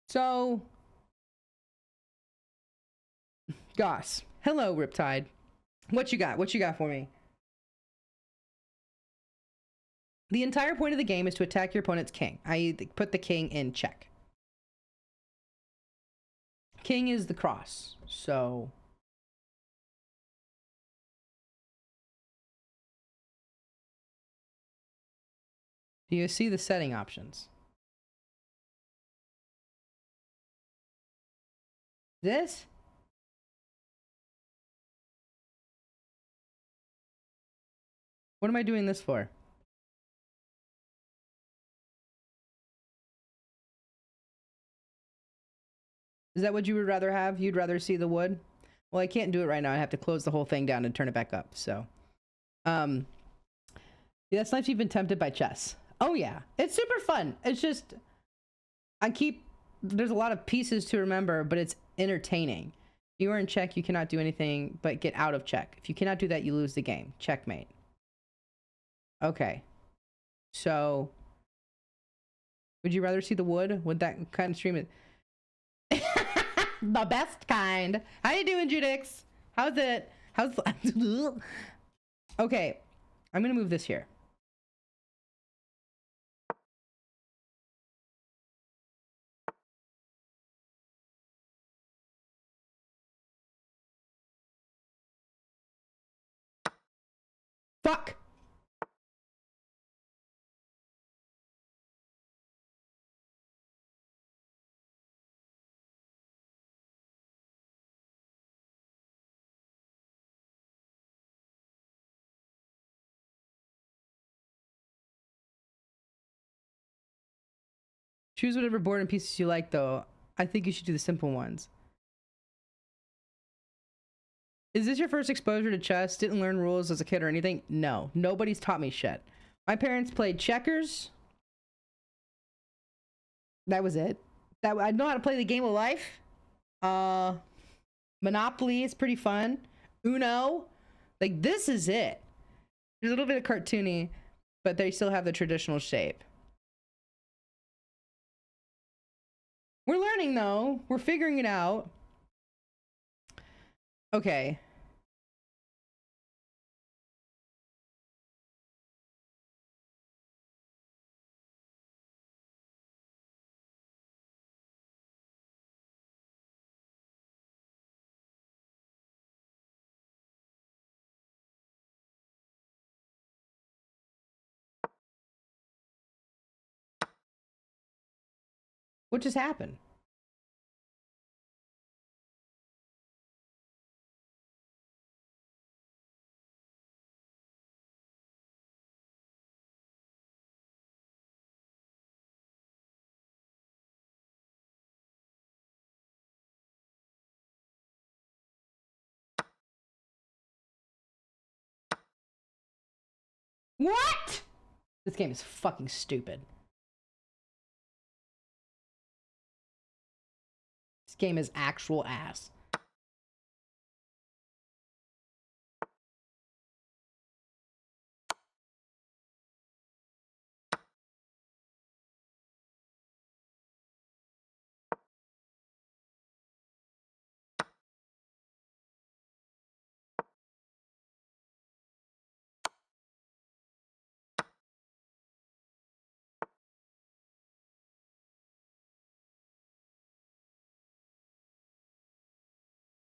So Goss, hello Riptide. What you got? What you got for me? The entire point of the game is to attack your opponent's king, i.e. put the king in check. King is the cross, so... Do you see the setting options? This? What am I doing this for? Is that what you would rather have? You'd rather see the wood? Well, I can't do it right now. I have to close the whole thing down and turn it back up. So, yeah, it's nice you've been tempted by chess. Oh yeah, it's super fun. It's just, there's a lot of pieces to remember, but it's entertaining. You are in check, you cannot do anything but get out of check. If you cannot do that, you lose the game. Checkmate. Okay. So, would you rather see the wood? Would that kind of stream it? The best kind. How you doing, Judix? How's it? Okay, I'm gonna move this here. Fuck! Choose whatever board and pieces you like, though. I think you should do the simple ones. Is this your first exposure to chess? Didn't learn rules as a kid or anything? No. Nobody's taught me shit. My parents played checkers. That was it. I know how to play the game of life. Monopoly is pretty fun. Uno. Like, this is it. There's a little bit of cartoony, but they still have the traditional shape. We're learning, though. We're figuring it out. Okay. What just happened? What? This game is fucking stupid. This game is actual ass.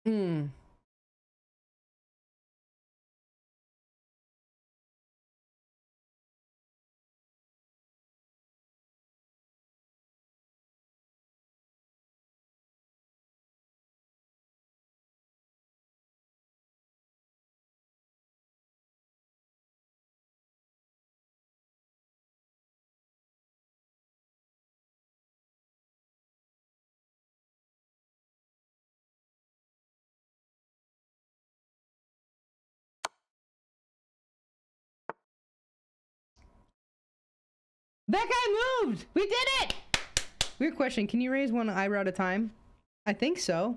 Hmm. That guy moved! We did it! Weird question. Can you raise one eyebrow at a time? I think so.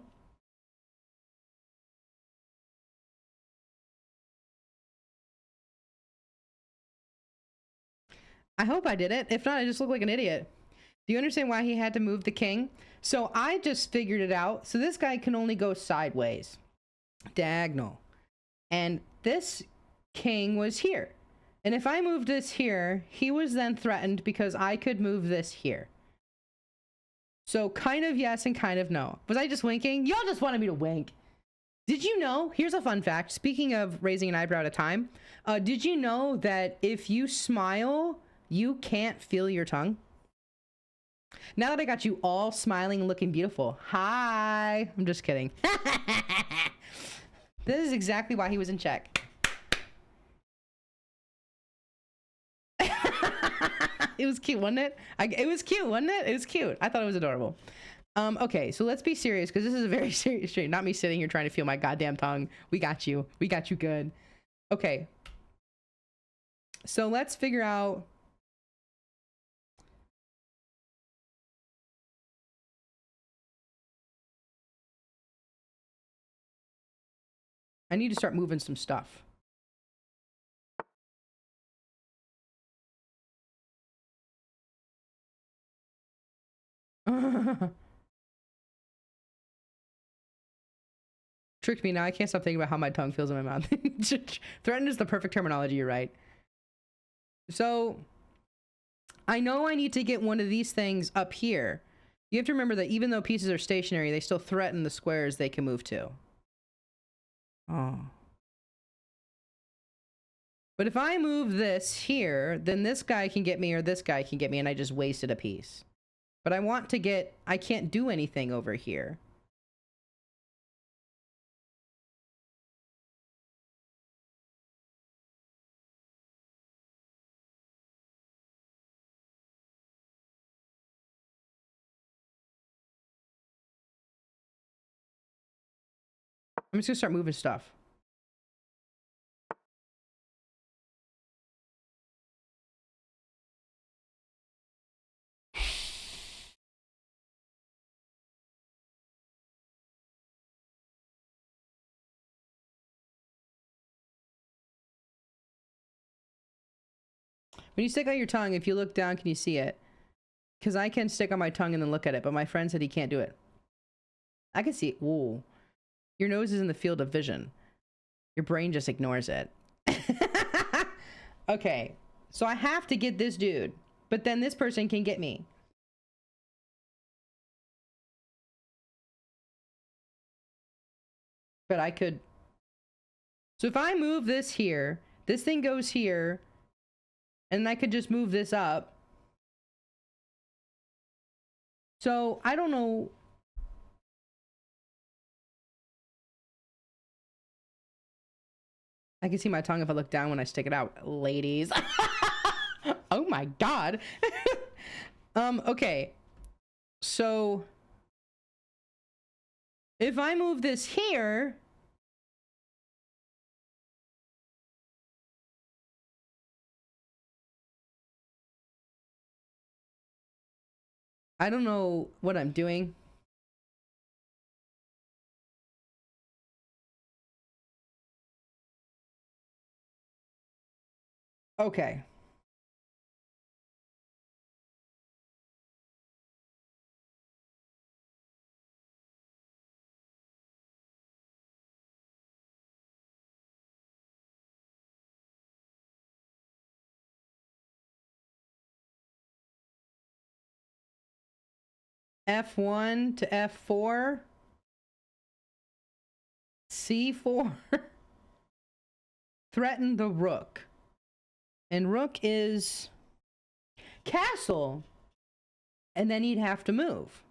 I hope I did it. If not, I just look like an idiot. Do you understand why he had to move the king? So I just figured it out. So this guy can only go sideways. Diagonal. And this king was here. And if I moved this here, he was then threatened because I could move this here. So kind of yes and kind of no. Was I just winking? Y'all just wanted me to wink. Did you know? Here's a fun fact. Speaking of raising an eyebrow at a time, did you know that if you smile, you can't feel your tongue? Now that I got you all smiling and looking beautiful. Hi. I'm just kidding. This is exactly why he was in check. It was cute, wasn't it? It was cute, wasn't it? It was cute. I thought it was adorable. Okay, so let's be serious because this is a very serious stream. Not me sitting here trying to feel my goddamn tongue. We got you. We got you good. Okay. So let's figure out. I need to start moving some stuff. Tricked me now. I can't stop thinking about how my tongue feels in my mouth. Threatened is the perfect terminology. You're right. So I know I need to get one of these things up here. You have to remember that even though pieces are stationary, they still threaten the squares they can move to. Oh. But if I move this here, then this guy can get me or this guy can get me, and I just wasted a piece. But I want to get... I can't do anything over here. I'm just gonna start moving stuff. When you stick out your tongue, if you look down, can you see it? Because I can stick on my tongue and then look at it, but my friend said he can't do it. I can see it. Ooh. Your nose is in the field of vision. Your brain just ignores it. Okay. So I have to get this dude, but then this person can get me. But I could... So if I move this here, this thing goes here, and I could just move this up. So I don't know... I can see my tongue if I look down when I stick it out, ladies. Oh my god. Okay. So if I move this here, I don't know what I'm doing. Okay. F1 to F4. C4. Threaten the rook. And rook is castle. And then he'd have to move.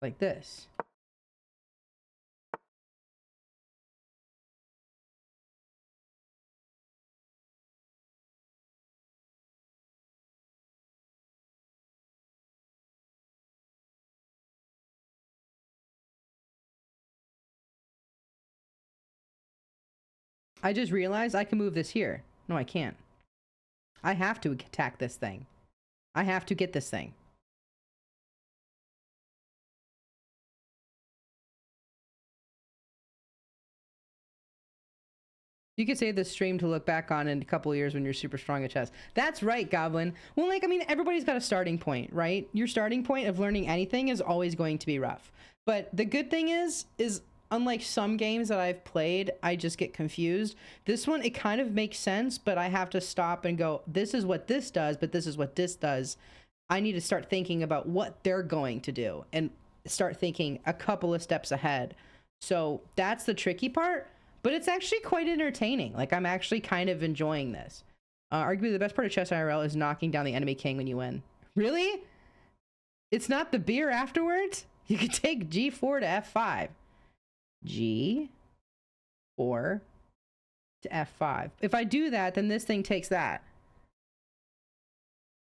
Like this. I just realized I can move this here. No, I can't. I have to attack this thing. I have to get this thing. You could save this stream to look back on in a couple of years when you're super strong at chess. That's right, Goblin. Well, like, I mean, everybody's got a starting point, right? Your starting point of learning anything is always going to be rough. But the good thing is unlike some games that I've played, I just get confused. This one, it kind of makes sense, but I have to stop and go, this is what this does, but this is what this does. I need to start thinking about what they're going to do and start thinking a couple of steps ahead. So that's the tricky part. But it's actually quite entertaining. Like, I'm actually kind of enjoying this. Arguably, the best part of chess IRL is knocking down the enemy king when you win. Really? It's not the beer afterwards? You could take G4 to F5. G4 to F5. If I do that, then this thing takes that.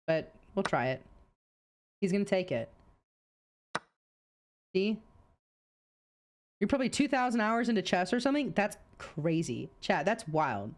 but we'll try it. He's gonna take it. See? You're probably 2,000 hours into chess or something? That's crazy. Chat, that's wild.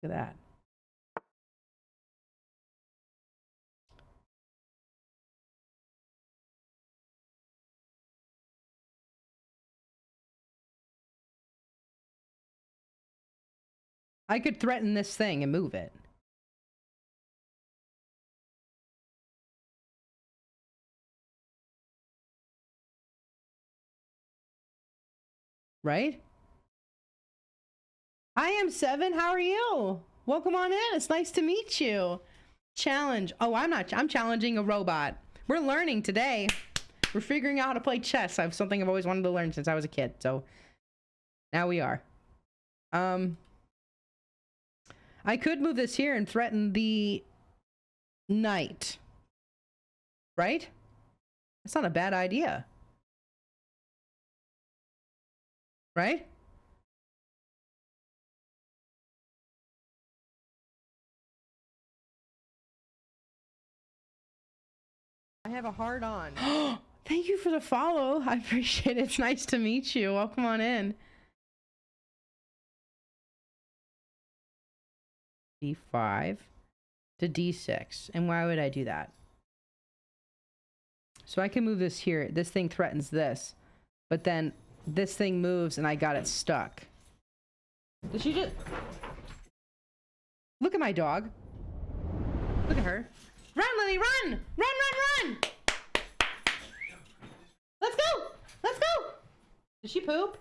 Look at that. I could threaten this thing and move it. Right? I am 7. How are you? Welcome on in. It's nice to meet you. Challenge. Oh, I'm challenging a robot. We're learning today. We're figuring out how to play chess. I have something I've always wanted to learn since I was a kid. So now we are. I could move this here and threaten the knight. Right? That's not a bad idea. Right? I have a hard on. Thank you for the follow. I appreciate it. It's nice to meet you. Welcome on in. D5 to D6. And why would I do that? So I can move this here. This thing threatens this. But then this thing moves and I got it stuck. Did she just... Look at my dog. Look at her. Run, Lily, run! Run, run, run! Let's go! Let's go! Did she poop?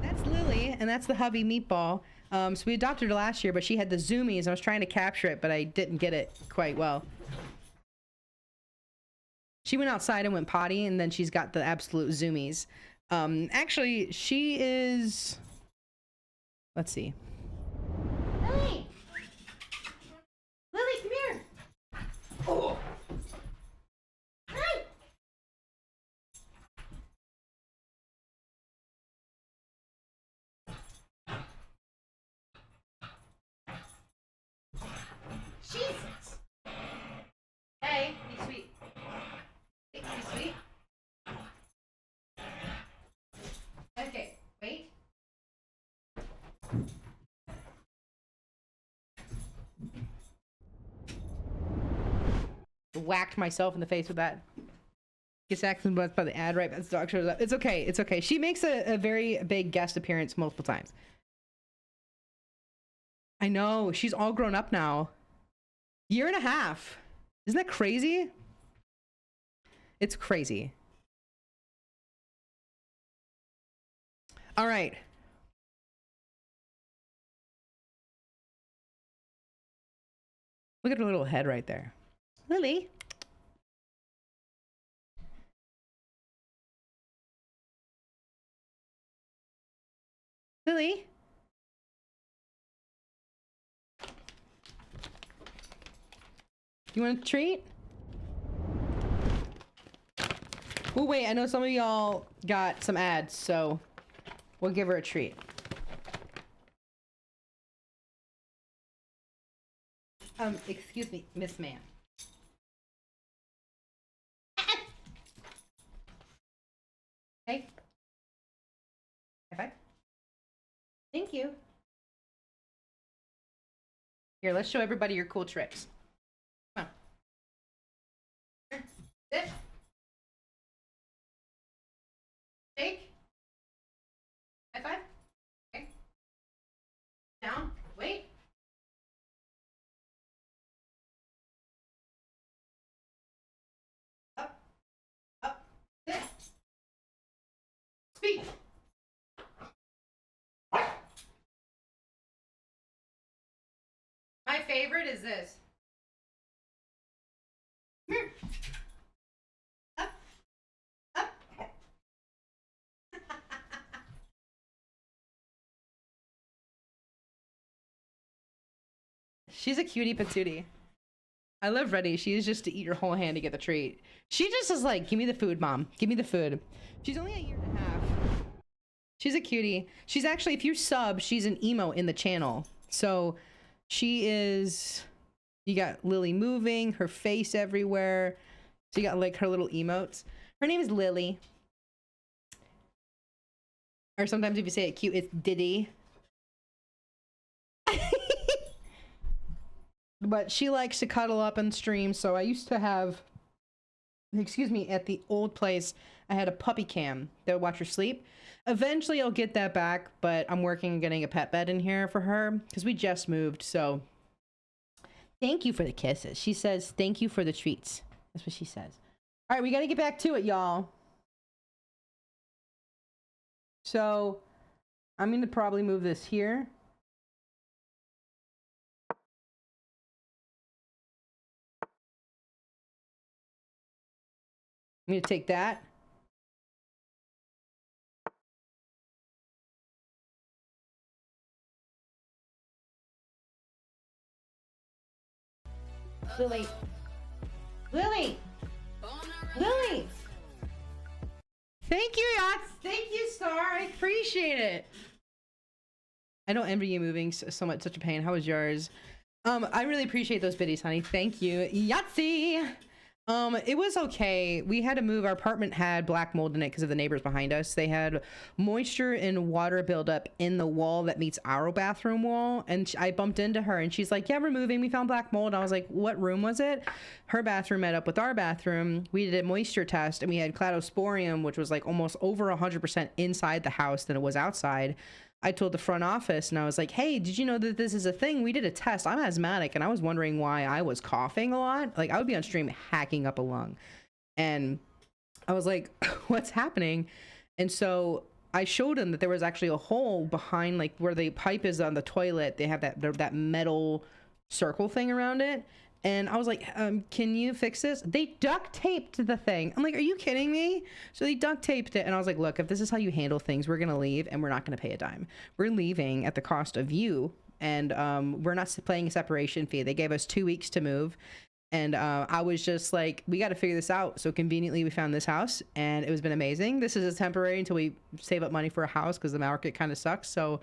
That's Lily, and that's the hubby Meatball. So we adopted her last year, but she had the zoomies. I was trying to capture it, but I didn't get it quite well. She went outside and went potty, and then she's got the absolute zoomies. Actually, she is... Let's see. Lily! Lily, come here! Oh! Hi! Jesus! Hey, be sweet. Hey, be sweet. Okay, wait. Whacked myself in the face with that. Gets accent buds by the ad right as the dog shows up. It's okay. It's okay. She makes a very big guest appearance multiple times. I know. She's all grown up now. 1.5 years. Isn't that crazy? It's crazy. All right. Look at her little head right there. Lily. Lily. You want a treat? Oh, wait. I know some of y'all got some ads, so we'll give her a treat. Excuse me, Miss Man. Hey. High five. Thank you. Here, let's show everybody your cool tricks. Come on. Here, sit. Shake. High five. Okay. Down. Wait. Up. favorite is this. Up. Up. She's a cutie patootie. I love Reddy. She is just to eat your whole hand to get the treat. She just is like, give me the food, mom. Give me the food. She's only a year and a half. She's a cutie. She's actually, if you sub, she's an emo in the channel. So she is, you got Lily moving, her face everywhere. So you got like her little emotes. Her name is Lily. Or sometimes if you say it cute, it's Diddy. But she likes to cuddle up and stream. So I used to have, excuse me, at the old place, I had a puppy cam that would watch her sleep. Eventually I'll get that back, but I'm working on getting a pet bed in here for her because we just moved. So thank you for the kisses. She says, thank you for the treats. That's what she says. All right, we got to get back to it, y'all. So I'm going to probably move this here. I'm going to take that. Lily. Lily. Lily. Thank you, Yachts. Thank you, Star. I appreciate it. I don't envy you moving so much, such a pain. How was yours? I really appreciate those biddies, honey. Thank you. Yahtzee! It was okay. We had to move. Our apartment had black mold in it because of the neighbors behind us. They had moisture and water buildup in the wall that meets our bathroom wall. And I bumped into her and she's like, yeah, we're moving. We found black mold. And I was like, what room was it? Her bathroom met up with our bathroom. We did a moisture test and we had cladosporium, which was like almost over 100% inside the house than it was outside. I told the front office and I was like, hey, did you know that this is a thing? We did a test. I'm asthmatic and I was wondering why I was coughing a lot. Like I would be on stream hacking up a lung. And I was like, what's happening? And so I showed him that there was actually a hole behind like where the pipe is on the toilet. They have that metal circle thing around it. And I was like, can you fix this? They duct taped the thing. I'm like, are you kidding me? So they duct taped it. And I was like, look, if this is how you handle things, we're going to leave and we're not going to pay a dime. We're leaving at the cost of you. And we're not paying a separation fee. They gave us 2 weeks to move. And I was just like, we got to figure this out. So conveniently, we found this house and it was been amazing. This is a temporary until we save up money for a house because the market kind of sucks. So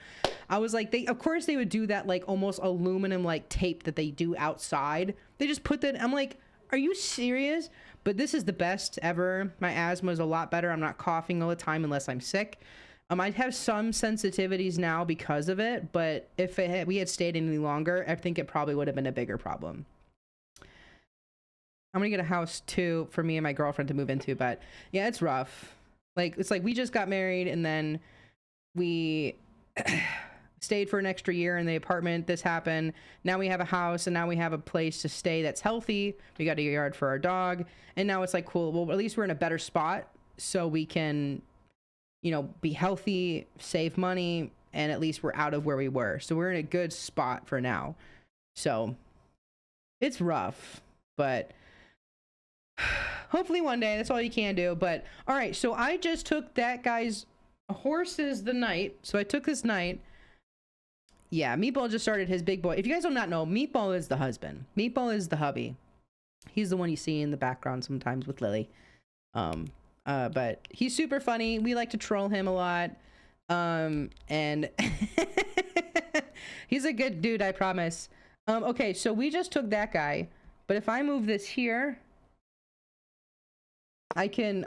I was like, of course they would do that like almost aluminum like tape that they do outside. They just put that. I'm like, are you serious? But this is the best ever. My asthma is a lot better. I'm not coughing all the time unless I'm sick. I have some sensitivities now because of it. But if we had stayed any longer, I think it probably would have been a bigger problem. I'm gonna get a house too for me and my girlfriend to move into, but yeah, it's rough. Like it's like we just got married and then we stayed for an extra year in the apartment. This happened. Now we have a house and now we have a place to stay that's healthy. We got a yard for our dog. And now it's like, cool. Well, at least we're in a better spot so we can, you know, be healthy, save money, and at least we're out of where we were. So we're in a good spot for now. So it's rough, but hopefully one day. That's all you can do. But all right, so I just took that guy's horses the night. So I took this night. Yeah, Meatball just started his big boy. If you guys do not know, Meatball is the husband. Meatball is the hubby. He's the one you see in the background sometimes with Lily. But he's super funny. We like to troll him a lot. And he's a good dude, I promise. Okay, so we just took that guy. But if I move this here, I can,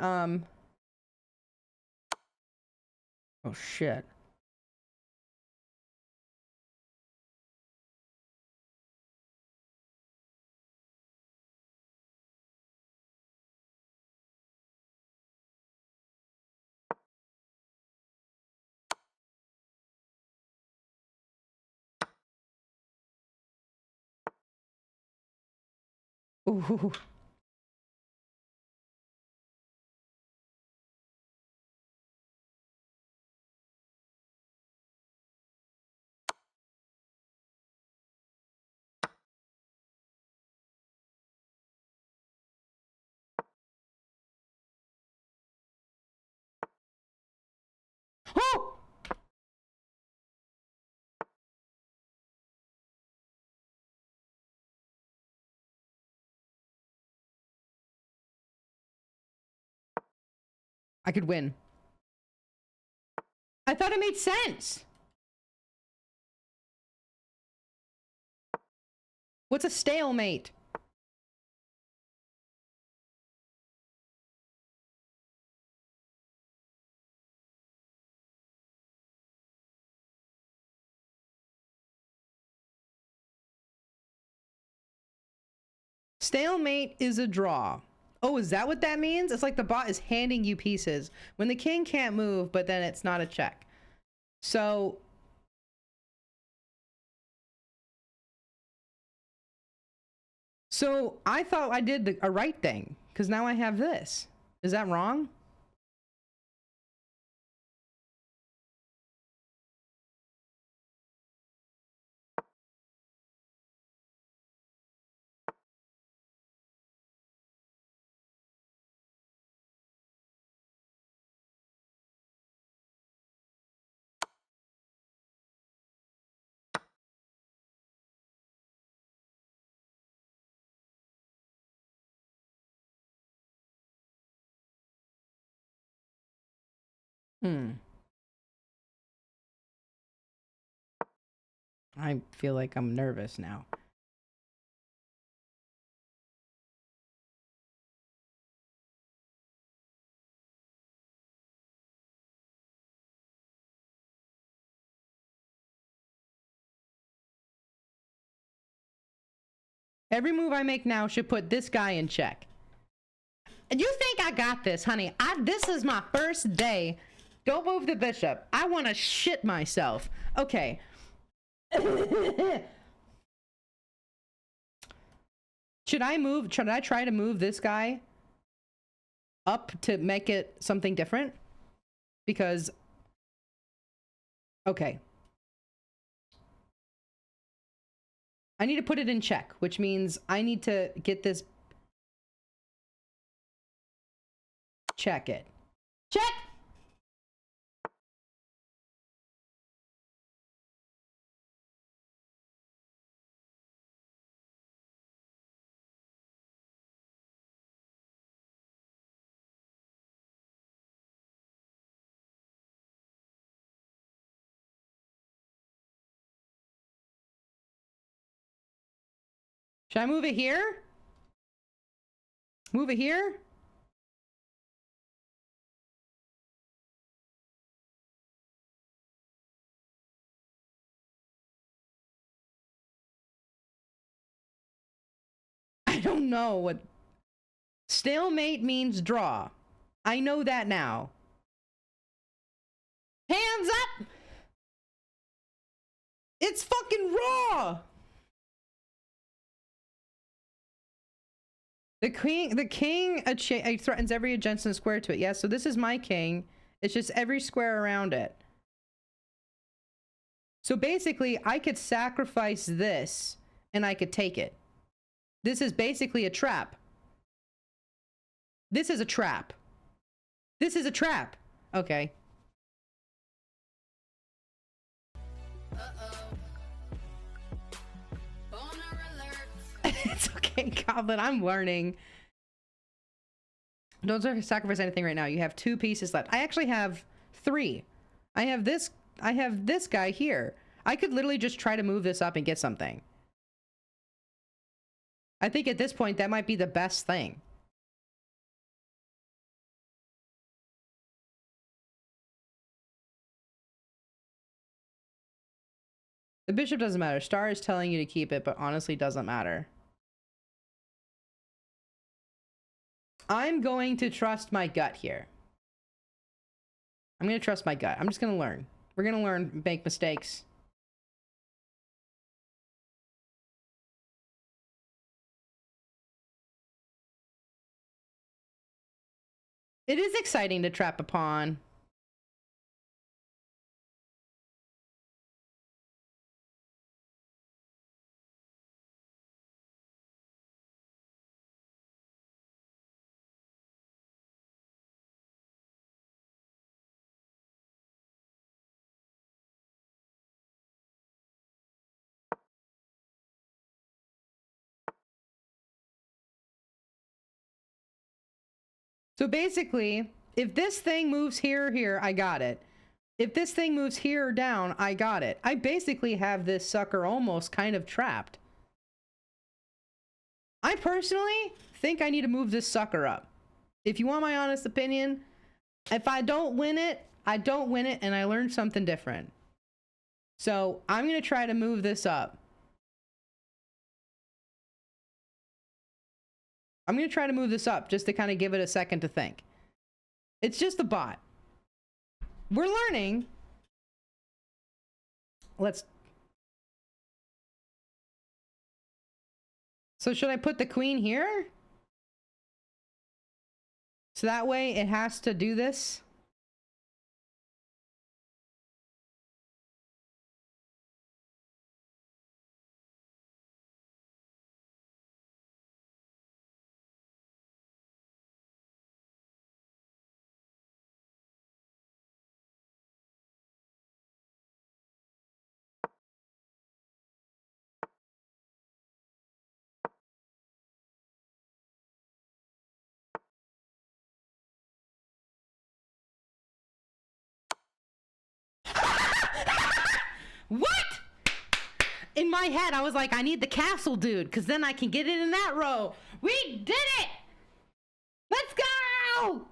oh shit. Ooh. I could win. I thought it made sense. What's a stalemate? Stalemate is a draw. Oh, is that what that means? It's like the bot is handing you pieces when the king can't move, but then it's not a check. So I thought I did a right thing because now I have this. Is that wrong? I feel like I'm nervous now. Every move I make now should put this guy in check. And you think I got this, honey? This is my first day. Don't move the bishop. I want to shit myself. Okay. Should I try to move this guy up to make it something different? Because, okay. I need to put it in check, which means I need to get this. Check it. Check! Should I move it here? Move it here? I don't know what stalemate means. Draw. I know that now. Hands up! It's fucking raw! The king threatens every adjacent square to it. Yeah, so this is my king. It's just every square around it. So basically, I could sacrifice this and I could take it. This is basically a trap. This is a trap. This is a trap. Okay. It's okay, Goblin. I'm learning. Don't sacrifice anything right now. You have 2 pieces left. I actually have 3. I have this guy here. I could literally just try to move this up and get something. I think at this point that might be the best thing. The bishop doesn't matter. Star is telling you to keep it, but honestly doesn't matter. I'm going to trust my gut here. I'm going to trust my gut. I'm just going to learn. We're going to learn, make mistakes. It is exciting to trap a pawn. So basically, If this thing moves here or here, I got it. If this thing moves here or down, I got it. I basically have this sucker almost kind of trapped. I personally think I need to move this sucker up. If you want my honest opinion, if I don't win it, I don't win it, and I learned something different. So I'm going to try to move this up. I'm going to try to move this up just to kind of give it a second to think. It's just a bot. We're learning. So should I put the queen here? So that way it has to do this. What? In my head, I was like, I need the castle, dude, because then I can get it in that row. We did it! Let's go!